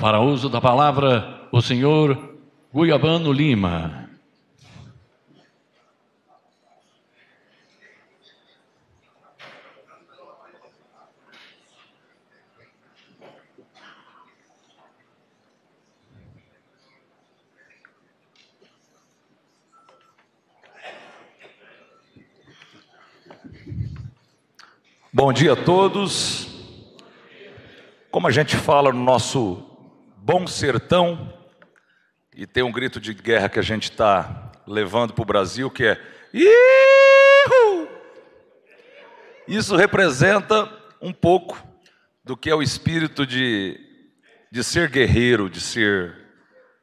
Para uso da palavra, o senhor Guiabano Lima. Bom dia a todos. Como a gente fala no nosso bom sertão, e tem um grito de guerra que a gente está levando para o Brasil, que é Ihu! Isso representa um pouco do que é o espírito de ser guerreiro, de ser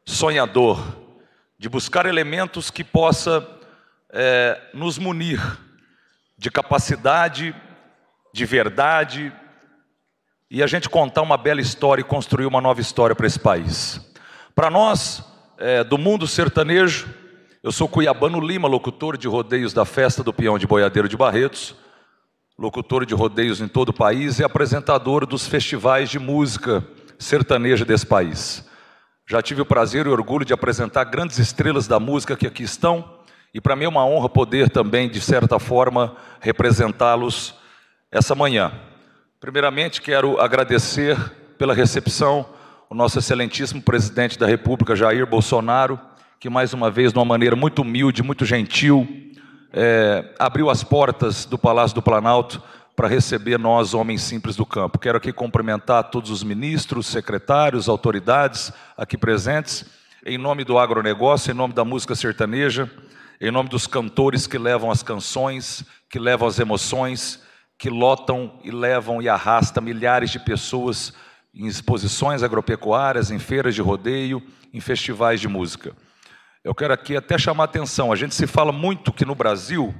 sonhador, de buscar elementos que possa nos munir de capacidade, de verdade, e a gente contar uma bela história e construir uma nova história para esse país. Para nós, do mundo sertanejo, eu sou Cuiabano Lima, locutor de rodeios da Festa do Peão de Boiadeiro de Barretos, locutor de rodeios em todo o país e apresentador dos festivais de música sertaneja desse país. Já tive o prazer e o orgulho de apresentar grandes estrelas da música que aqui estão, e para mim é uma honra poder também, de certa forma, representá-los essa manhã. Primeiramente, quero agradecer pela recepção o nosso excelentíssimo presidente da República, Jair Bolsonaro, que mais uma vez, de uma maneira muito humilde, muito gentil, abriu as portas do Palácio do Planalto para receber nós, homens simples do campo. Quero aqui cumprimentar todos os ministros, secretários, autoridades aqui presentes, em nome do agronegócio, em nome da música sertaneja, em nome dos cantores que levam as canções, que levam as emoções, que lotam e levam e arrastam milhares de pessoas em exposições agropecuárias, em feiras de rodeio, em festivais de música. Eu quero aqui até chamar a atenção, a gente se fala muito que no Brasil,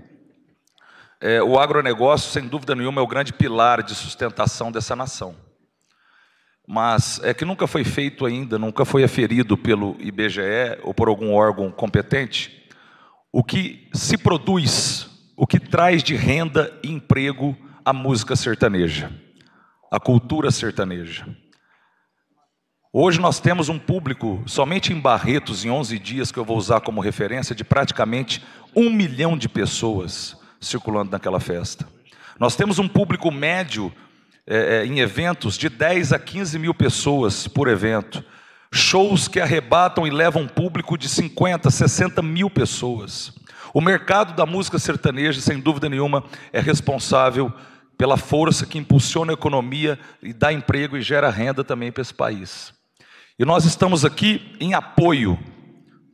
o agronegócio, sem dúvida nenhuma, é o grande pilar de sustentação dessa nação. Mas é que nunca foi feito ainda, nunca foi aferido pelo IBGE ou por algum órgão competente, o que se produz, o que traz de renda e emprego a música sertaneja, a cultura sertaneja. Hoje nós temos um público, somente em Barretos, em 11 dias, que eu vou usar como referência, de praticamente 1 milhão de pessoas circulando naquela festa. Nós temos um público médio em eventos de 10 a 15 mil pessoas por evento. Shows que arrebatam e levam um público de 50, 60 mil pessoas. O mercado da música sertaneja, sem dúvida nenhuma, é responsável pela força que impulsiona a economia e dá emprego e gera renda também para esse país. E nós estamos aqui em apoio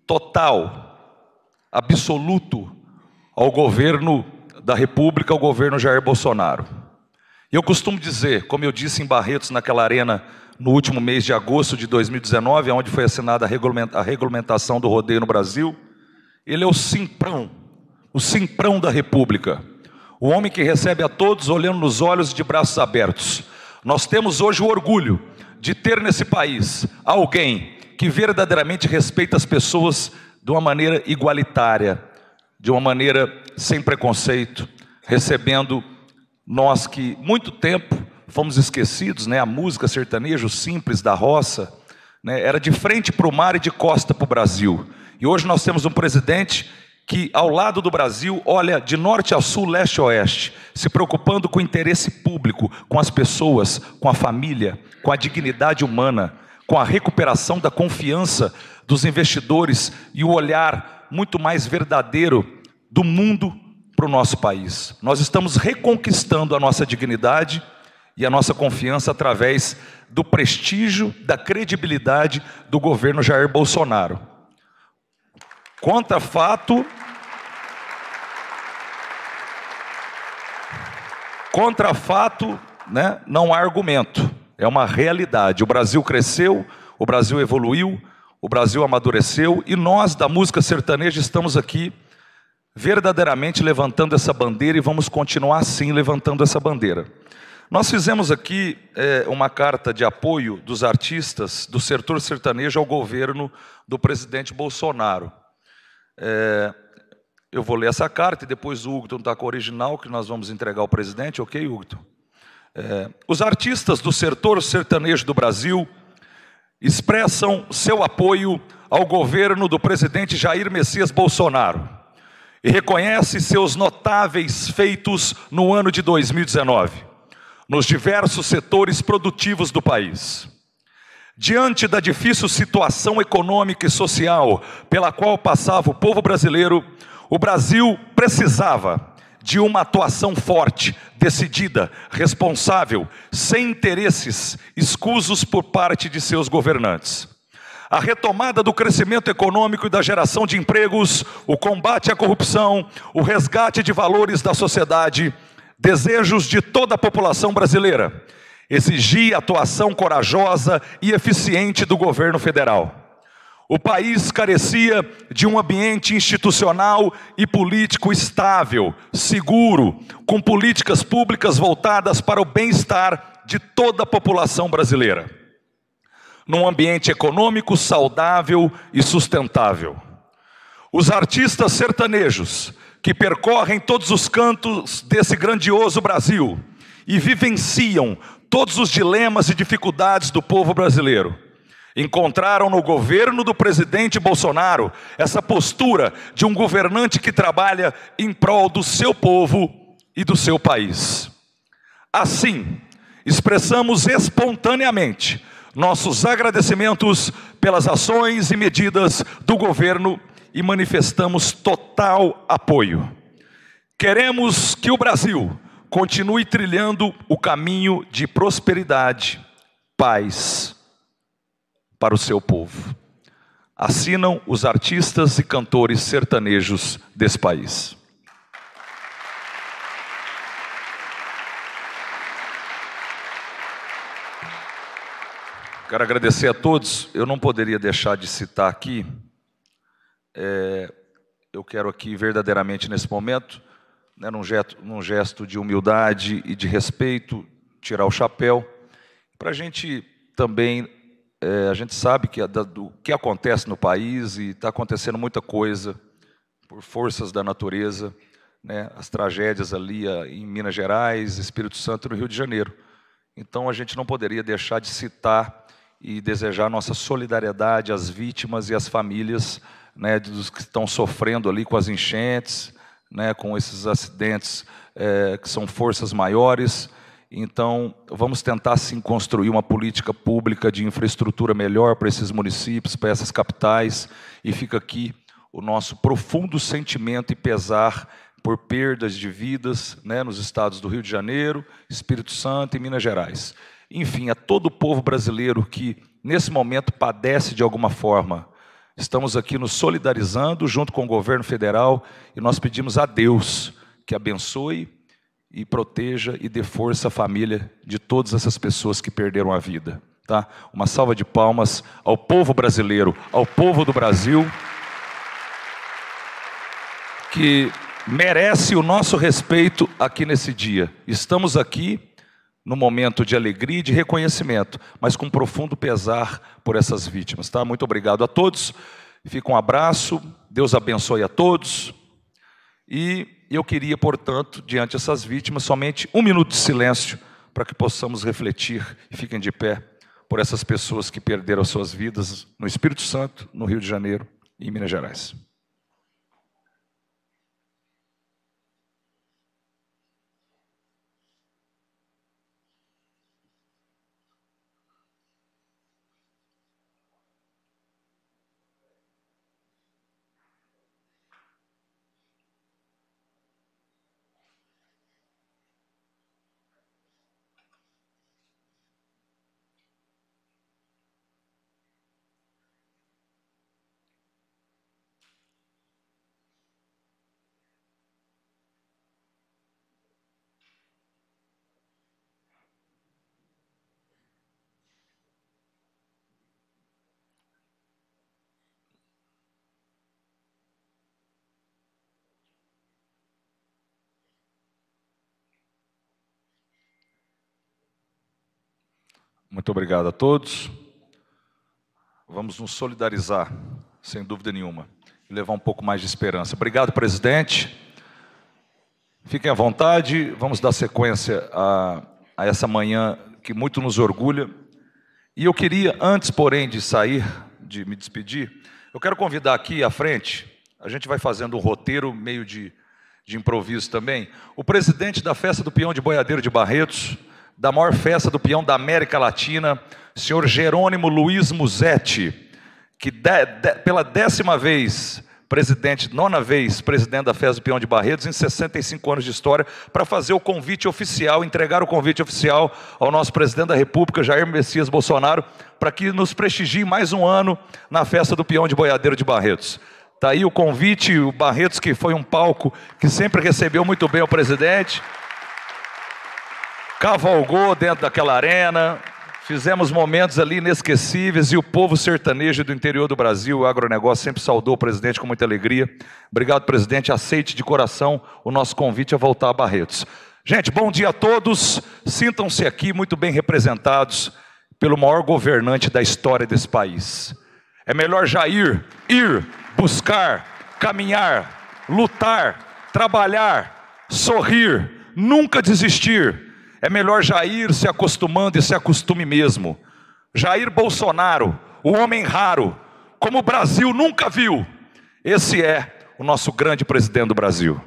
total, absoluto, ao governo da República, ao governo Jair Bolsonaro. E eu costumo dizer, como eu disse em Barretos, naquela arena, no último mês de agosto de 2019, onde foi assinada a regulamentação do rodeio no Brasil, ele é o Simprão da República. O homem que recebe a todos olhando nos olhos e de braços abertos. Nós temos hoje o orgulho de ter nesse país alguém que verdadeiramente respeita as pessoas de uma maneira igualitária, de uma maneira sem preconceito, recebendo nós que muito tempo fomos esquecidos, né? A música sertaneja, o simples da roça, né? Era de frente para o mar e de costa para o Brasil. E hoje nós temos um presidente que ao lado do Brasil olha de norte a sul, leste a oeste, se preocupando com o interesse público, com as pessoas, com a família, com a dignidade humana, com a recuperação da confiança dos investidores e o olhar muito mais verdadeiro do mundo para o nosso país. Nós estamos reconquistando a nossa dignidade e a nossa confiança através do prestígio, da credibilidade do governo Jair Bolsonaro. Contra fato, né, não há argumento, é uma realidade. O Brasil cresceu, o Brasil evoluiu, o Brasil amadureceu e nós da música sertaneja estamos aqui verdadeiramente levantando essa bandeira e vamos continuar assim levantando essa bandeira. Nós fizemos aqui uma carta de apoio dos artistas do setor sertanejo ao governo do presidente Bolsonaro. Eu vou ler essa carta e depois o Hugo está com a original que nós vamos entregar ao presidente, ok, Hugo? Os artistas do setor sertanejo do Brasil expressam seu apoio ao governo do presidente Jair Messias Bolsonaro e reconhecem seus notáveis feitos no ano de 2019, nos diversos setores produtivos do país. Diante da difícil situação econômica e social pela qual passava o povo brasileiro, o Brasil precisava de uma atuação forte, decidida, responsável, sem interesses escusos por parte de seus governantes. A retomada do crescimento econômico e da geração de empregos, o combate à corrupção, o resgate de valores da sociedade, desejos de toda a população brasileira, exigia atuação corajosa e eficiente do governo federal. O país carecia de um ambiente institucional e político estável, seguro, com políticas públicas voltadas para o bem-estar de toda a população brasileira. Num ambiente econômico saudável e sustentável. Os artistas sertanejos, que percorrem todos os cantos desse grandioso Brasil e vivenciam todos os dilemas e dificuldades do povo brasileiro, encontraram no governo do presidente Bolsonaro essa postura de um governante que trabalha em prol do seu povo e do seu país. Assim, expressamos espontaneamente nossos agradecimentos pelas ações e medidas do governo e manifestamos total apoio. Queremos que o Brasil continue trilhando o caminho de prosperidade, paz para o seu povo. Assinam os artistas e cantores sertanejos desse país. Quero agradecer a todos. Eu não poderia deixar de citar aqui, eu quero aqui verdadeiramente nesse momento, né, num gesto de humildade e de respeito, tirar o chapéu, para a gente também, a gente sabe que do que acontece no país e está acontecendo muita coisa por forças da natureza, né, as tragédias ali em Minas Gerais, Espírito Santo e no Rio de Janeiro. Então a gente não poderia deixar de citar e desejar nossa solidariedade às vítimas e às famílias, né, dos que estão sofrendo ali com as enchentes, né, com esses acidentes que são forças maiores. Então, vamos tentar sim construir uma política pública de infraestrutura melhor para esses municípios, para essas capitais, e fica aqui o nosso profundo sentimento e pesar por perdas de vidas, né, nos estados do Rio de Janeiro, Espírito Santo e Minas Gerais. Enfim, a todo o povo brasileiro que nesse momento padece de alguma forma. Estamos aqui nos solidarizando junto com o governo federal e nós pedimos a Deus que abençoe e proteja e dê força à família de todas essas pessoas que perderam a vida. Tá? Uma salva de palmas ao povo brasileiro, ao povo do Brasil, que merece o nosso respeito aqui nesse dia. Estamos aqui no momento de alegria e de reconhecimento, mas com profundo pesar por essas vítimas. Tá? Muito obrigado a todos, fica um abraço, Deus abençoe a todos, e eu queria, portanto, diante dessas vítimas, somente 1 minuto de silêncio, para que possamos refletir, e fiquem de pé, por essas pessoas que perderam suas vidas no Espírito Santo, no Rio de Janeiro e em Minas Gerais. Muito obrigado a todos. Vamos nos solidarizar, sem dúvida nenhuma, e levar um pouco mais de esperança. Obrigado, presidente. Fiquem à vontade, vamos dar sequência a essa manhã que muito nos orgulha. E eu queria, antes, porém, de sair, de me despedir, eu quero convidar aqui à frente, a gente vai fazendo um roteiro meio de improviso também, o presidente da Festa do Peão de Boiadeiro de Barretos, da maior festa do peão da América Latina, senhor Jerônimo Luiz Musetti, que pela 10ª vez, nona vez, presidente da Festa do Peão de Barretos, em 65 anos de história, para fazer o convite oficial, entregar o convite oficial ao nosso presidente da República, Jair Messias Bolsonaro, para que nos prestigie mais um ano na Festa do Peão de Boiadeiro de Barretos. Está aí o convite, o Barretos, que foi um palco que sempre recebeu muito bem o presidente, cavalgou dentro daquela arena, fizemos momentos ali inesquecíveis, e o povo sertanejo do interior do Brasil, o agronegócio, sempre saudou o presidente com muita alegria. Obrigado, presidente, aceite de coração o nosso convite a voltar a Barretos. Gente, bom dia a todos, sintam-se aqui muito bem representados pelo maior governante da história desse país. É melhor Jair ir, buscar, caminhar, lutar, trabalhar, sorrir, nunca desistir. É melhor Jair se acostumando, e se acostume mesmo. Jair Bolsonaro, o homem raro, como o Brasil nunca viu. Esse é o nosso grande presidente do Brasil.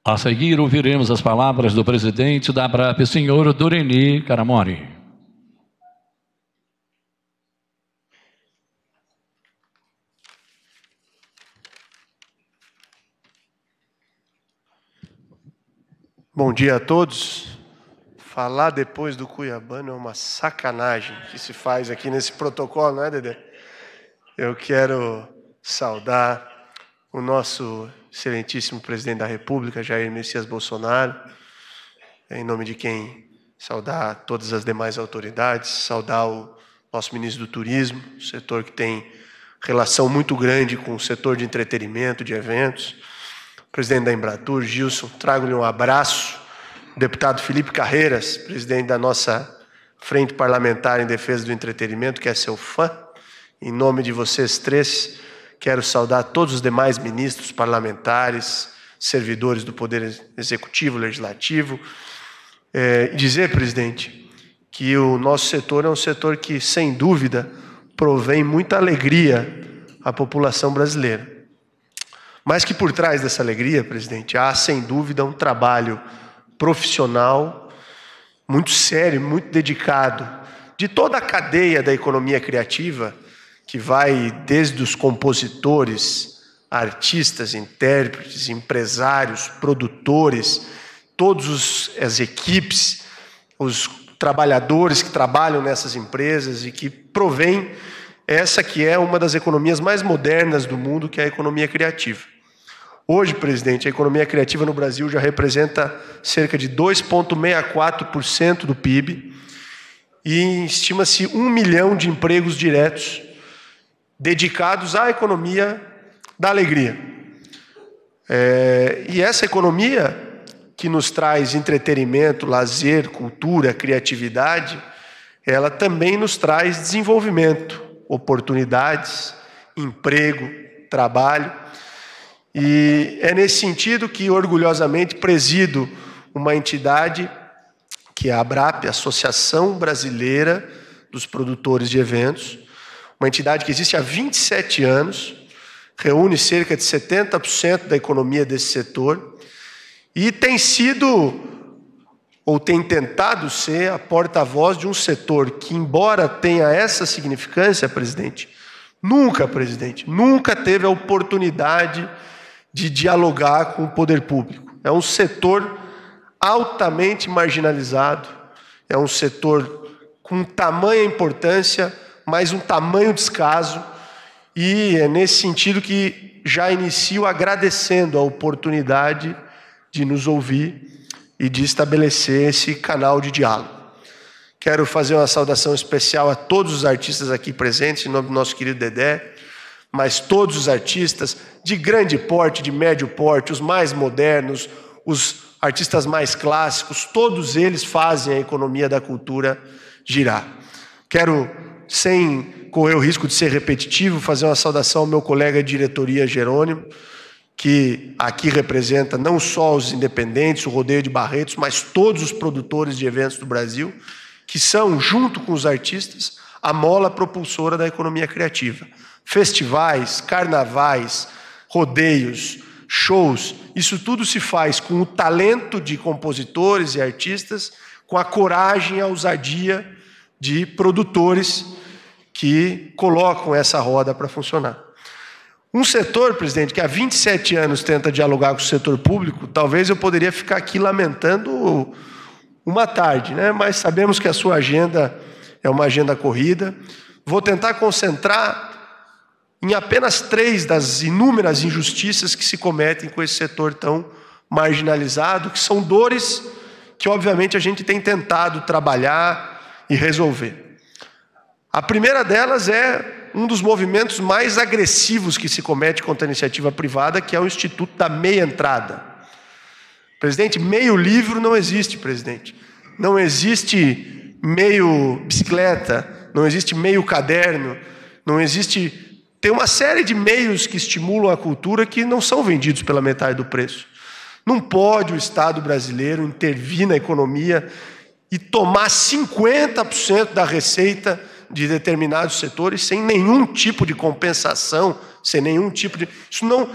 A seguir, ouviremos as palavras do presidente da ABRAP, senhor Dureni Caramori. Bom dia a todos. Falar depois do Cuiabano é uma sacanagem que se faz aqui nesse protocolo, não é, Dedé? Eu quero saudar o nosso excelentíssimo presidente da República, Jair Messias Bolsonaro, em nome de quem saudar todas as demais autoridades, saudar o nosso ministro do Turismo, setor que tem relação muito grande com o setor de entretenimento, de eventos, presidente da Embratur, Gilson, trago-lhe um abraço, o deputado Felipe Carreiras, presidente da nossa Frente Parlamentar em Defesa do Entretenimento, que é seu fã, em nome de vocês três, quero saudar todos os demais ministros, parlamentares, servidores do Poder Executivo, Legislativo, e dizer, presidente, que o nosso setor é um setor que, sem dúvida, provém muita alegria à população brasileira. Mas que por trás dessa alegria, presidente, há, sem dúvida, um trabalho profissional muito sério, muito dedicado, de toda a cadeia da economia criativa, que vai desde os compositores, artistas, intérpretes, empresários, produtores, todas as equipes, os trabalhadores que trabalham nessas empresas e que provém essa que é uma das economias mais modernas do mundo, que é a economia criativa. Hoje, presidente, a economia criativa no Brasil já representa cerca de 2,64% do PIB e estima-se 1 milhão de empregos diretos dedicados à economia da alegria. E essa economia que nos traz entretenimento, lazer, cultura, criatividade, ela também nos traz desenvolvimento, oportunidades, emprego, trabalho. E é nesse sentido que, orgulhosamente, presido uma entidade que é a ABRAP, Associação Brasileira dos Produtores de Eventos, uma entidade que existe há 27 anos, reúne cerca de 70% da economia desse setor e tem sido, ou tem tentado ser, a porta-voz de um setor que, embora tenha essa significância, presidente, nunca teve a oportunidade de dialogar com o poder público. É um setor altamente marginalizado, é um setor com tamanha importância, mas um tamanho descaso, e é nesse sentido que já inicio agradecendo a oportunidade de nos ouvir e de estabelecer esse canal de diálogo. Quero fazer uma saudação especial a todos os artistas aqui presentes, em nome do nosso querido Dedé, mas todos os artistas de grande porte, de médio porte, os mais modernos, os artistas mais clássicos, todos eles fazem a economia da cultura girar. Quero, sem correr o risco de ser repetitivo, fazer uma saudação ao meu colega de diretoria, Jerônimo, que aqui representa não só os independentes, o Rodeio de Barretos, mas todos os produtores de eventos do Brasil, que são, junto com os artistas, a mola propulsora da economia criativa. Festivais, carnavais, rodeios, shows, isso tudo se faz com o talento de compositores e artistas, com a coragem e a ousadia de produtores que colocam essa roda para funcionar. Um setor, presidente, que há 27 anos tenta dialogar com o setor público, talvez eu poderia ficar aqui lamentando uma tarde, né? Mas sabemos que a sua agenda é uma agenda corrida. Vou tentar concentrar em apenas 3 das inúmeras injustiças que se cometem com esse setor tão marginalizado, que são dores que, obviamente, a gente tem tentado trabalhar e resolver. A primeira delas é um dos movimentos mais agressivos que se comete contra a iniciativa privada, que é o Instituto da Meia Entrada. Presidente, meio livro não existe, presidente. Não existe meio bicicleta, não existe meio caderno, não existe... Tem uma série de meios que estimulam a cultura que não são vendidos pela metade do preço. Não pode o Estado brasileiro intervir na economia e tomar 50% da receita de determinados setores sem nenhum tipo de compensação, sem nenhum tipo de... Isso não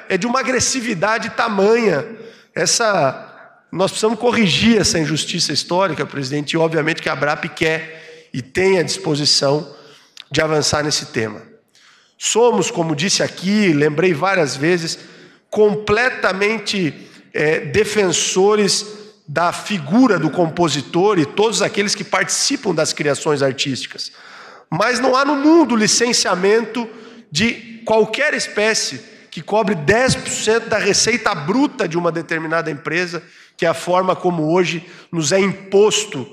é de uma agressividade tamanha. Nós precisamos corrigir essa injustiça histórica, presidente, e obviamente que a ABRAP quer e tem a disposição de avançar nesse tema. Somos, como disse aqui, lembrei várias vezes, completamente defensores da figura do compositor e todos aqueles que participam das criações artísticas. Mas não há no mundo licenciamento de qualquer espécie que cobre 10% da receita bruta de uma determinada empresa, que é a forma como hoje nos é imposto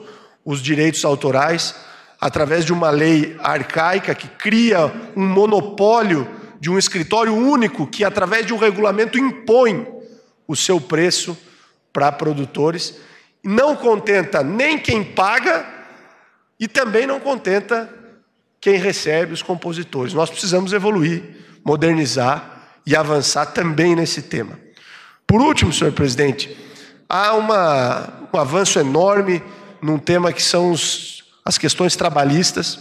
os direitos autorais, através de uma lei arcaica que cria um monopólio de um escritório único que, através de um regulamento, impõe o seu preço para produtores. Não contenta nem quem paga e também não contenta quem recebe, os compositores. Nós precisamos evoluir, modernizar e avançar também nesse tema. Por último, senhor presidente, há um avanço enorme num tema que são as questões trabalhistas,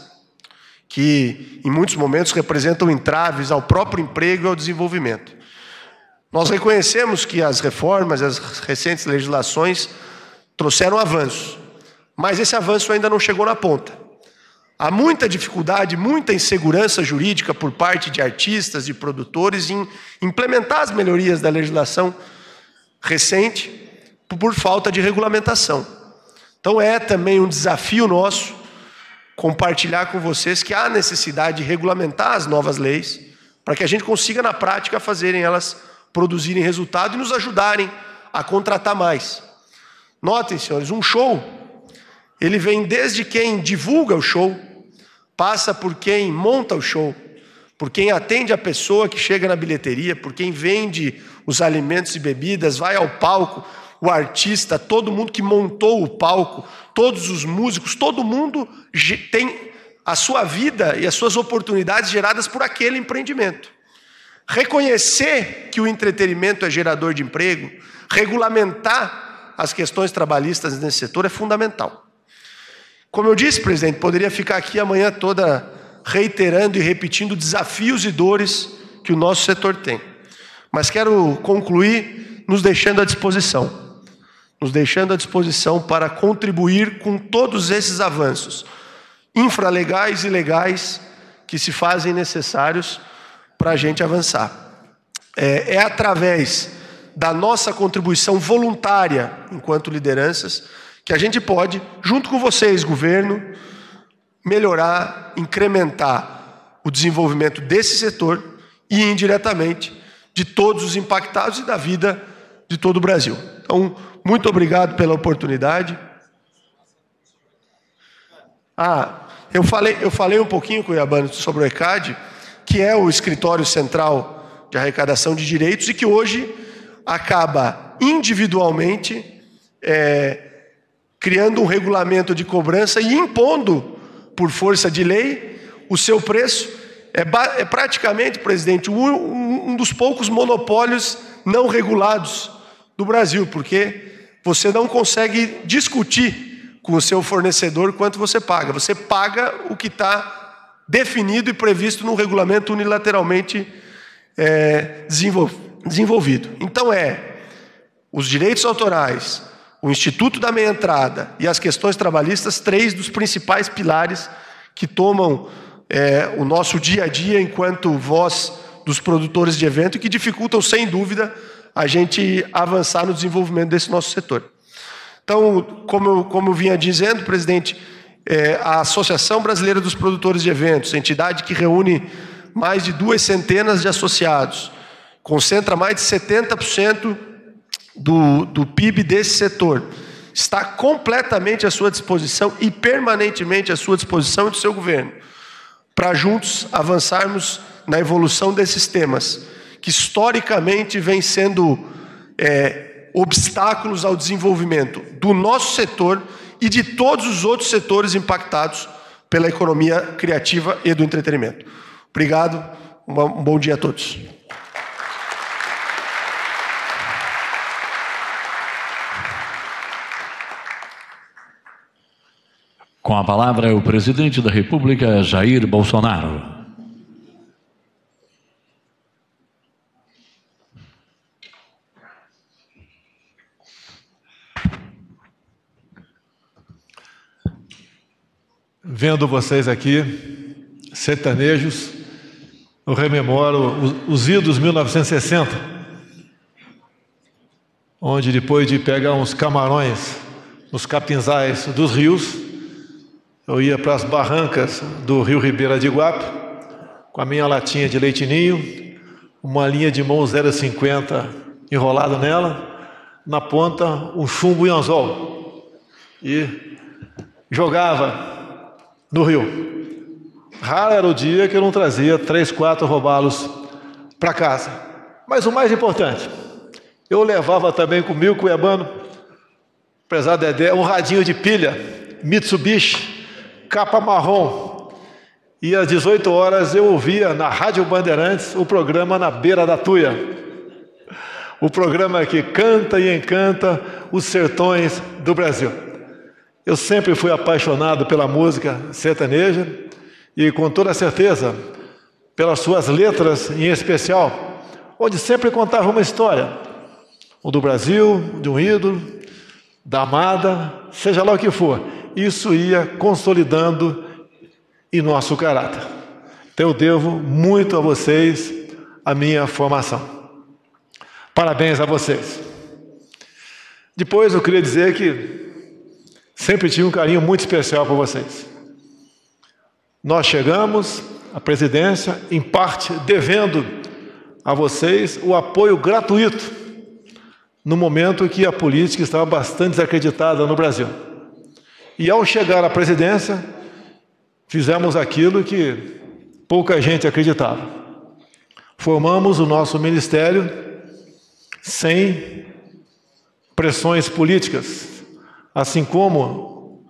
que em muitos momentos representam entraves ao próprio emprego e ao desenvolvimento. Nós reconhecemos que as reformas, as recentes legislações trouxeram avanços, mas esse avanço ainda não chegou na ponta. Há muita dificuldade, muita insegurança jurídica por parte de artistas e produtores em implementar as melhorias da legislação recente por falta de regulamentação. Então é também um desafio nosso compartilhar com vocês que há necessidade de regulamentar as novas leis para que a gente consiga na prática fazerem elas produzirem resultado e nos ajudarem a contratar mais. Notem, senhores, um show, ele vem desde quem divulga o show, passa por quem monta o show, por quem atende a pessoa que chega na bilheteria, por quem vende os alimentos e bebidas, vai ao palco, o artista, todo mundo que montou o palco, todos os músicos, todo mundo tem a sua vida e as suas oportunidades geradas por aquele empreendimento. Reconhecer que o entretenimento é gerador de emprego, regulamentar as questões trabalhistas nesse setor é fundamental. Como eu disse, presidente, poderia ficar aqui a manhã toda reiterando e repetindo desafios e dores que o nosso setor tem. Mas quero concluir nos deixando à disposição. Nos deixando à disposição para contribuir com todos esses avanços infralegais e legais que se fazem necessários para a gente avançar. É através da nossa contribuição voluntária enquanto lideranças que a gente pode, junto com vocês, governo, melhorar, incrementar o desenvolvimento desse setor e, indiretamente, de todos os impactados e da vida de todo o Brasil. Então, muito obrigado pela oportunidade. Eu falei um pouquinho, Cuiabano, sobre o ECAD, que é o Escritório Central de Arrecadação de Direitos e que hoje acaba individualmente criando um regulamento de cobrança e impondo, por força de lei, o seu preço. É praticamente, presidente, um dos poucos monopólios não regulados do Brasil, porque você não consegue discutir com o seu fornecedor quanto você paga. Você paga o que está definido e previsto num regulamento unilateralmente desenvolvido. Então os direitos autorais, o Instituto da Meia Entrada e as questões trabalhistas, 3 dos principais pilares que tomam o nosso dia a dia enquanto voz dos produtores de evento e que dificultam, sem dúvida, a gente avançar no desenvolvimento desse nosso setor. Então, como eu vinha dizendo, presidente, a Associação Brasileira dos Produtores de Eventos, entidade que reúne mais de 200 de associados, concentra mais de 70% do PIB desse setor, está completamente à sua disposição e permanentemente à sua disposição e do seu governo, para juntos avançarmos na evolução desses temas, que historicamente vêm sendo obstáculos ao desenvolvimento do nosso setor e de todos os outros setores impactados pela economia criativa e do entretenimento. Obrigado, um bom dia a todos. Com a palavra, o presidente da República, Jair Bolsonaro. Vendo vocês aqui, sertanejos, eu rememoro os idos 1960, onde depois de pegar uns camarões nos capinzais dos rios, eu ia para as barrancas do Rio Ribeira de Iguape, com a minha latinha de leite ninho, uma linha de mão 0,50 enrolada nela, na ponta um chumbo e anzol, e jogava no rio. Raro era o dia que eu não trazia 3, 4 robalos para casa. Mas o mais importante, eu levava também comigo, cuiabano, prezado Dedé, um radinho de pilha, Mitsubishi, capa marrom. E às 18 horas eu ouvia na Rádio Bandeirantes o programa Na Beira da Tuia. O programa que canta e encanta os sertões do Brasil. Eu sempre fui apaixonado pela música sertaneja e, com toda certeza, pelas suas letras em especial, onde sempre contava uma história, ou do Brasil, de um ídolo, da amada, seja lá o que for. Isso ia consolidando em nosso caráter. Então eu devo muito a vocês a minha formação. Parabéns a vocês. Depois eu queria dizer que sempre tive um carinho muito especial por vocês. Nós chegamos à presidência, em parte, devendo a vocês o apoio gratuito no momento que a política estava bastante desacreditada no Brasil. E ao chegar à presidência, fizemos aquilo que pouca gente acreditava. Formamos o nosso ministério sem pressões políticas, assim como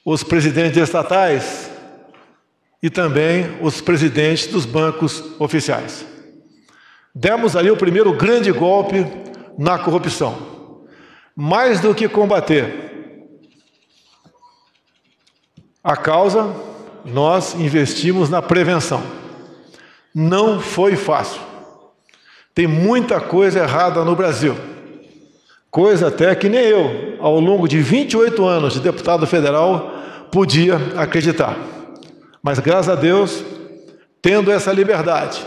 os presidentes estatais e também os presidentes dos bancos oficiais. Demos ali o primeiro grande golpe na corrupção. Mais do que combater a causa, nós investimos na prevenção. Não foi fácil. Tem muita coisa errada no Brasil. Coisa até que nem eu, ao longo de 28 anos de deputado federal, podia acreditar. Mas, graças a Deus, tendo essa liberdade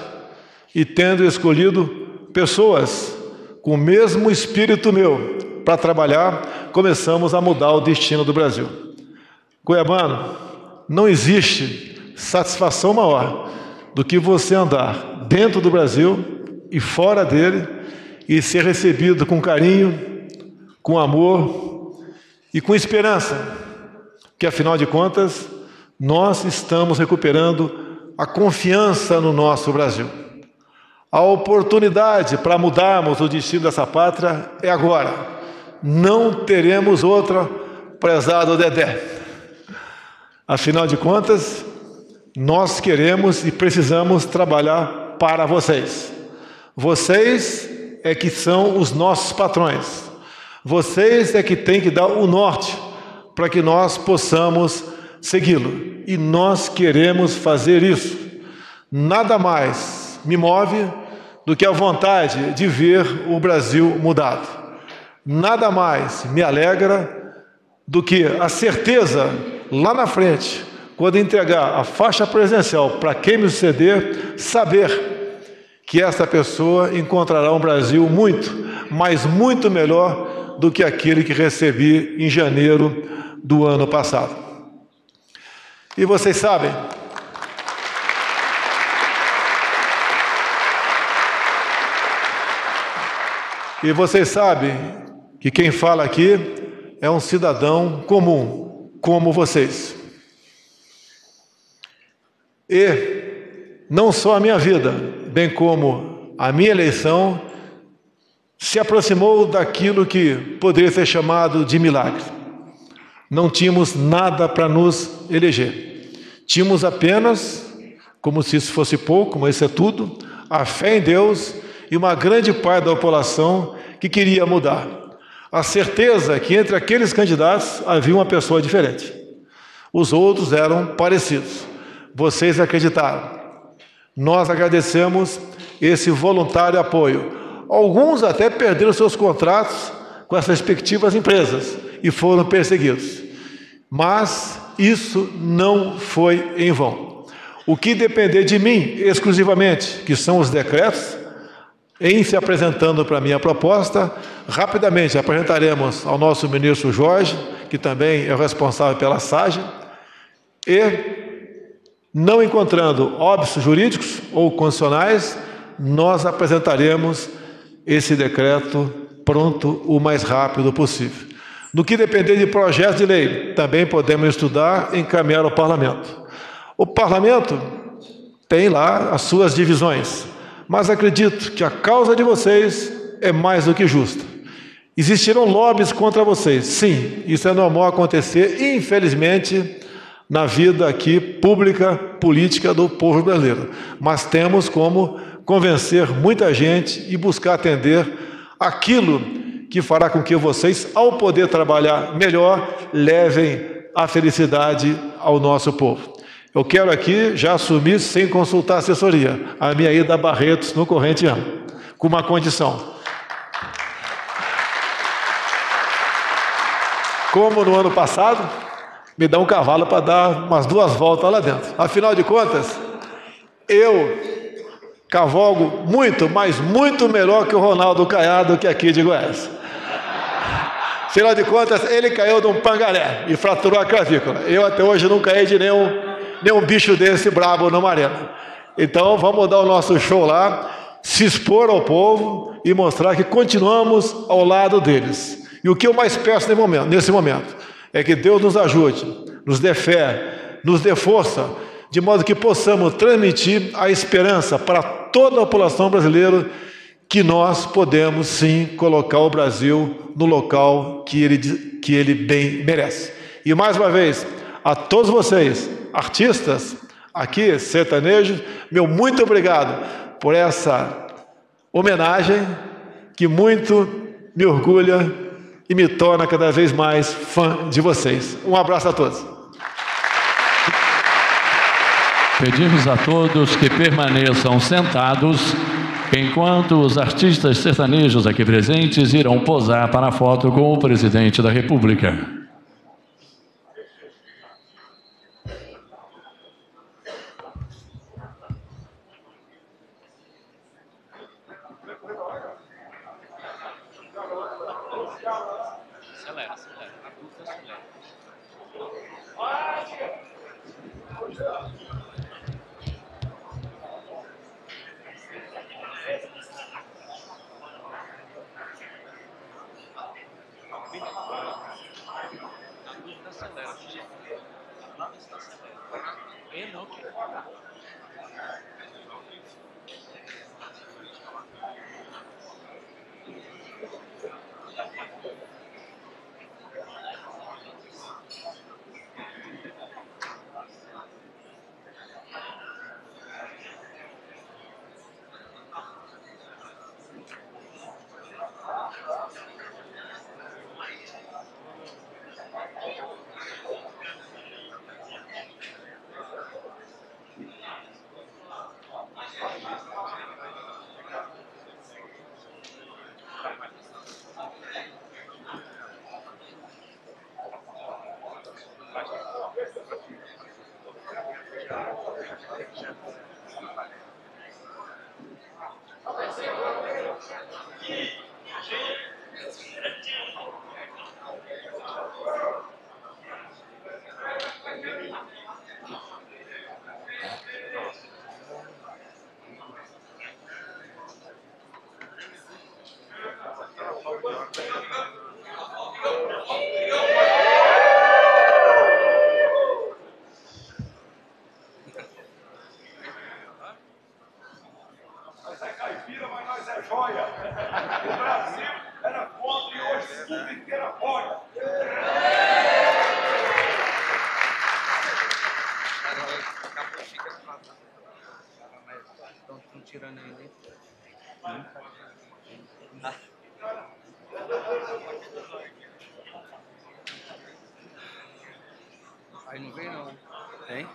e tendo escolhido pessoas com o mesmo espírito meu para trabalhar, começamos a mudar o destino do Brasil. Cuiabano, não existe satisfação maior do que você andar dentro do Brasil e fora dele e ser recebido com carinho, com amor e com esperança, que afinal de contas nós estamos recuperando a confiança no nosso Brasil. A oportunidade para mudarmos o destino dessa pátria é agora. Não teremos outra prezado Dedé. Afinal de contas, nós queremos e precisamos trabalhar para vocês. Vocês é que são os nossos patrões. Vocês é que têm que dar o norte para que nós possamos segui-lo. E nós queremos fazer isso. Nada mais me move do que a vontade de ver o Brasil mudado. Nada mais me alegra do que a certeza lá na frente, quando entregar a faixa presidencial para quem me suceder, saber que essa pessoa encontrará um Brasil muito, mas muito melhor do que aquele que recebi em janeiro do ano passado. E vocês sabem, que quem fala aqui é um cidadão comum, como vocês. E não só a minha vida, bem como a minha eleição, se aproximou daquilo que poderia ser chamado de milagre. Não tínhamos nada para nos eleger. Tínhamos apenas, como se isso fosse pouco, mas isso é tudo, a fé em Deus e uma grande parte da população que queria mudar. A certeza que entre aqueles candidatos havia uma pessoa diferente. Os outros eram parecidos. Vocês acreditaram. Nós agradecemos esse voluntário apoio. Alguns até perderam seus contratos com as respectivas empresas e foram perseguidos. Mas isso não foi em vão. O que depender de mim exclusivamente, que são os decretos, em se apresentando para a minha proposta, rapidamente apresentaremos ao nosso ministro Jorge, que também é o responsável pela SAGE, e, não encontrando óbices jurídicos ou constitucionais, nós apresentaremos esse decreto pronto o mais rápido possível. No que depender de projetos de lei, também podemos estudar e encaminhar ao Parlamento. O Parlamento tem lá as suas divisões, mas acredito que a causa de vocês é mais do que justa. Existirão lobbies contra vocês, sim, isso é normal acontecer, infelizmente, na vida aqui pública, política do povo brasileiro. Mas temos como convencer muita gente e buscar atender aquilo que fará com que vocês, ao poder trabalhar melhor, levem a felicidade ao nosso povo. Eu quero aqui já assumir, sem consultar a assessoria, a minha ida a Barretos no corrente ano, com uma condição. Como no ano passado, me dá um cavalo para dar umas 2 voltas lá dentro. Afinal de contas, eu cavalgo muito, mas muito melhor que o Ronaldo Caiado, que é aqui de Goiás. Afinal de contas, ele caiu de um pangaré e fraturou a clavícula. Eu até hoje não caí de nenhum bicho desse brabo numa arena. Então, vamos dar o nosso show lá, se expor ao povo e mostrar que continuamos ao lado deles. E o que eu mais peço nesse momento é que Deus nos ajude, nos dê fé, nos dê força, de modo que possamos transmitir a esperança para toda a população brasileira que nós podemos, sim, colocar o Brasil no local que ele bem merece. E, mais uma vez, a todos vocês, artistas, aqui, sertanejos, meu muito obrigado por essa homenagem que muito me orgulha e me torna cada vez mais fã de vocês. Um abraço a todos. Pedimos a todos que permaneçam sentados, enquanto os artistas sertanejos aqui presentes irão posar para a foto com o presidente da República. Tirando ele. Aí não vem não. Tem?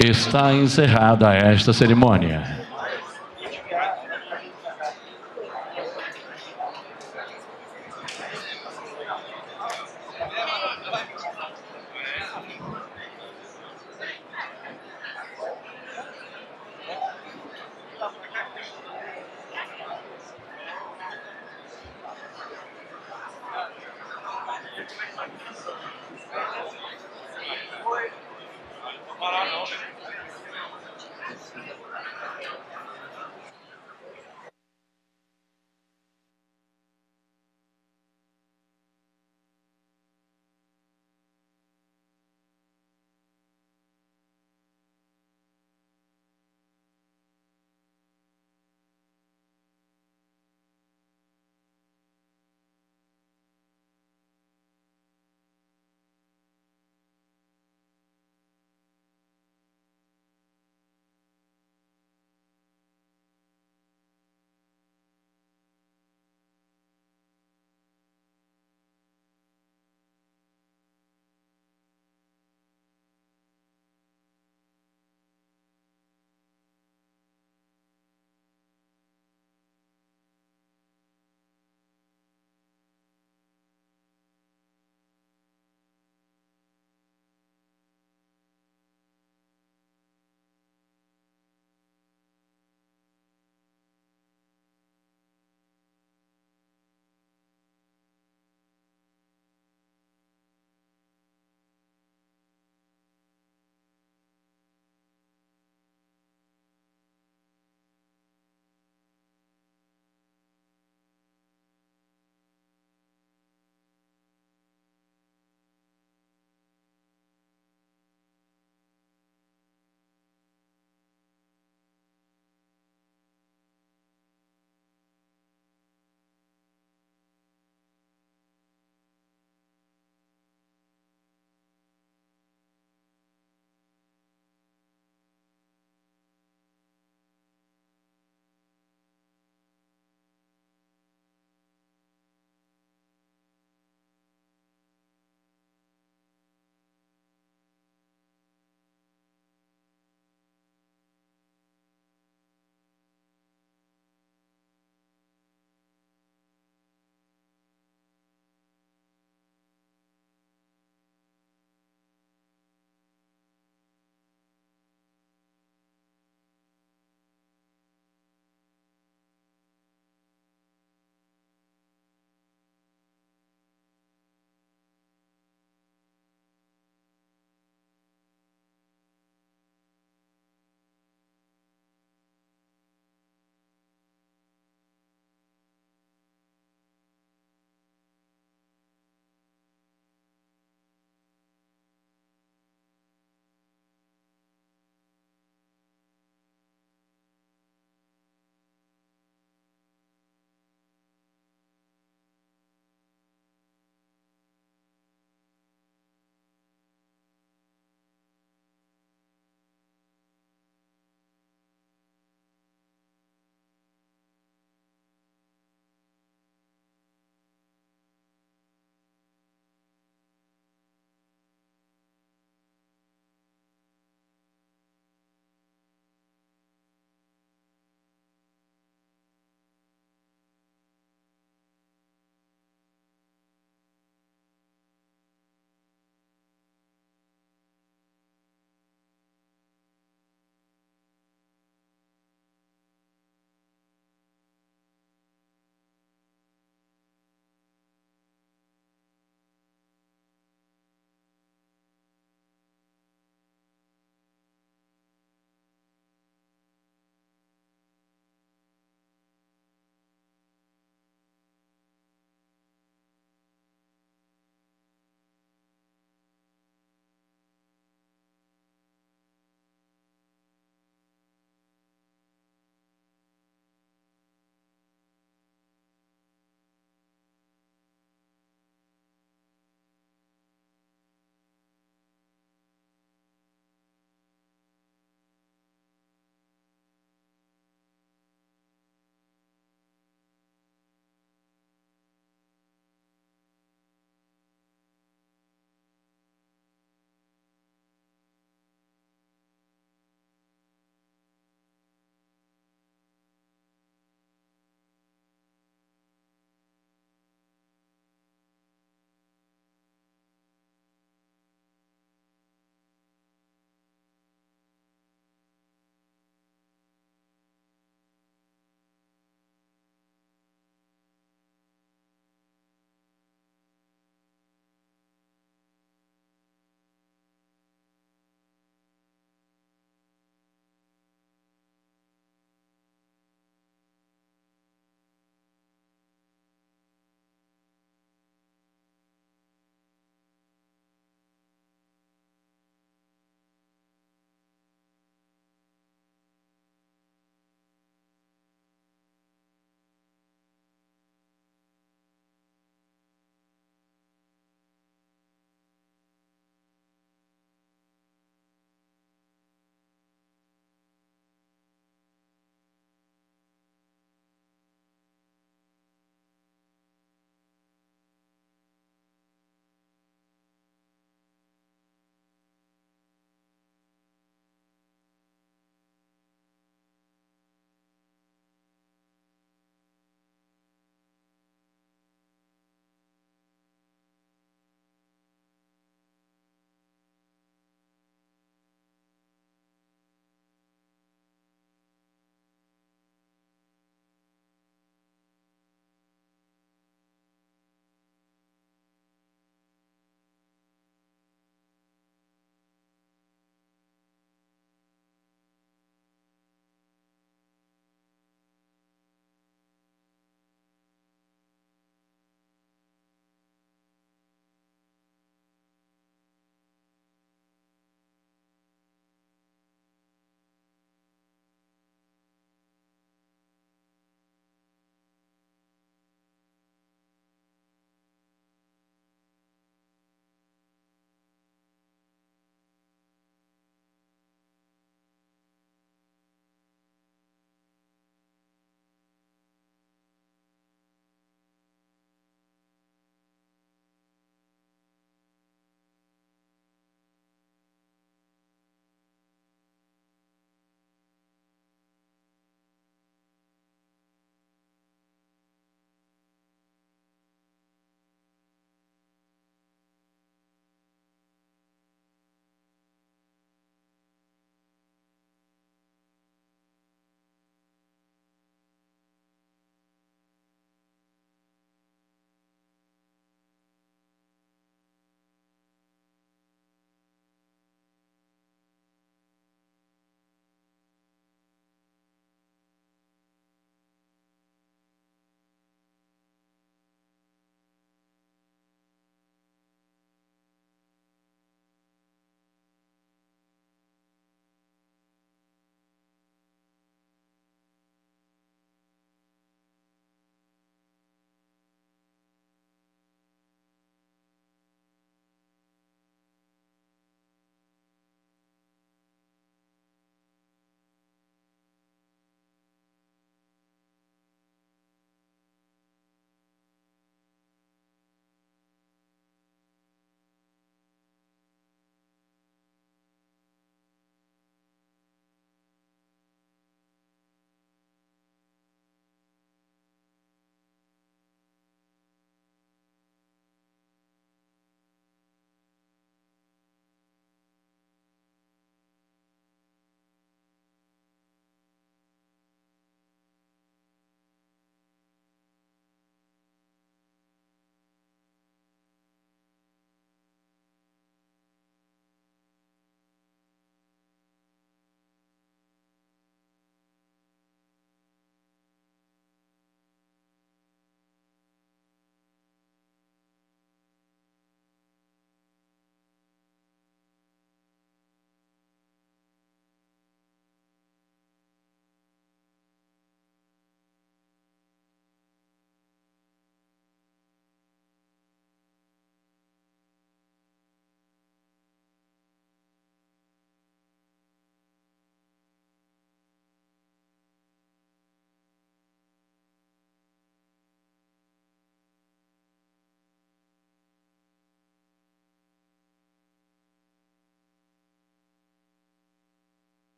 Está encerrada esta cerimônia. Parar não, né?